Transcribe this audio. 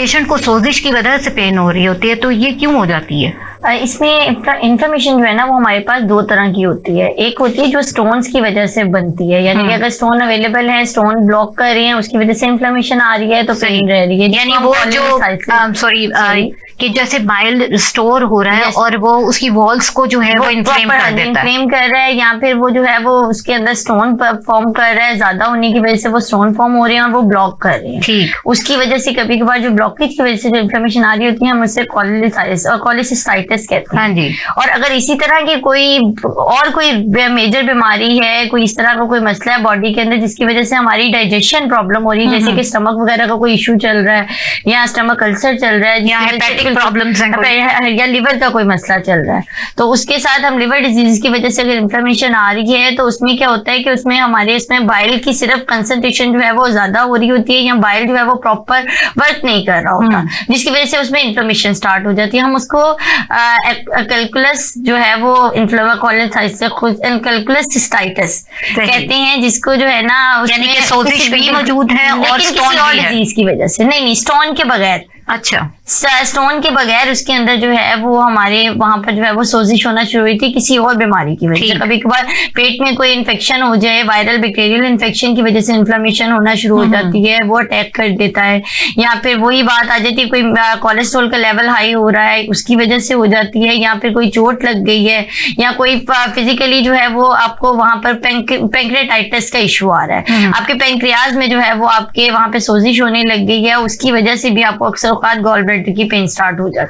Patient को सोजिश की वजह से पेन हो रही होती है, तो ये क्यों हो जाती है? इसमें इन्फ्लेमेशन जो है ना वो हमारे पास दो तरह की होती है। एक होती है जो स्टोन्स की वजह से बनती है, यानी कि अगर स्टोन अवेलेबल है, स्टोन ब्लॉक कर रहे हैं, उसकी वजह से इन्फ्लेमेशन आ रही है तो पेन रह रही है। यानी वो जो कि जैसे बाइल स्टोर हो रहा है और वो उसकी वॉल्स को जो है वो इन्फ्लेम कर देता है, इन्फ्लेम कर रहा है, या फिर वो जो है वो उसके अंदर स्टोन फॉर्म कर रहा है, ज्यादा होने की वजह से वो स्टोन फॉर्म हो रहे हैं और वो ब्लॉक कर रहे हैं। ठीक, उसकी वजह से कभी कभार जो ब्लॉकेज की वजह से जो इन्फ्लेमेशन आ रही होती है हम उससे कॉलिसिस्टाइटिस कहते हैं। हाँ जी। और अगर इसी तरह की कोई मेजर बीमारी है, कोई इस तरह का कोई मसला है बॉडी के अंदर जिसकी वजह से हमारी डाइजेशन प्रॉब्लम हो रही है, जैसे कि स्टमक वगैरह का कोई इशू चल रहा है, या स्टमक अल्सर चल रहा है, या प्रॉब्लम्स या लिवर का कोई मसला चल रहा है, तो उसके साथ हम लिवर डिजीज की वजह से अगर इन्फ्लेमेशन आ रही है तो उसमें क्या होता है कि उसमें हमारे इसमें बाइल की सिर्फ कंसंट्रेशन जो है वो ज्यादा हो रही होती है, या बाइल जो है वो प्रॉपर वर्क नहीं कर रहा होता, जिसकी वजह से उसमें इन्फ्लेमेशन स्टार्ट हो जाती है। हम उसको कैलकुलस जो है वो कैलकुलस सिस्टाइटिस कहते हैं, जिसको जो है ना यानी कि सोजिश भी मौजूद है और स्टोन भी है डिजीज की वजह से। नहीं, स्टोन के बगैर। अच्छा, स्टोन के बगैर उसके अंदर जो है वो हमारे वहां पर जो है वो सोजिश होना शुरू हुई थी किसी और बीमारी की वजह से। कभी कभार पेट में कोई इन्फेक्शन हो जाए, वायरल बैक्टीरियल इन्फेक्शन की वजह से इन्फ्लेमेशन होना शुरू हो जाती है, वो अटैक कर देता है, या फिर वही बात आ जाती है कोई कोलेस्ट्रॉल का लेवल हाई हो रहा है उसकी वजह से हो जाती है, या फिर कोई चोट लग गई है, या कोई फिजिकली जो है वो आपको वहां पर पैंक्रेटाइटिस का इशू आ रहा है, आपके पैंक्रियाज में जो है वो आपके वहां पे सोजिश होने लग गई है, उसकी वजह से भी आपको अक्सर औकात गॉल ब्लैडर की पेन स्टार्ट हो जाती है।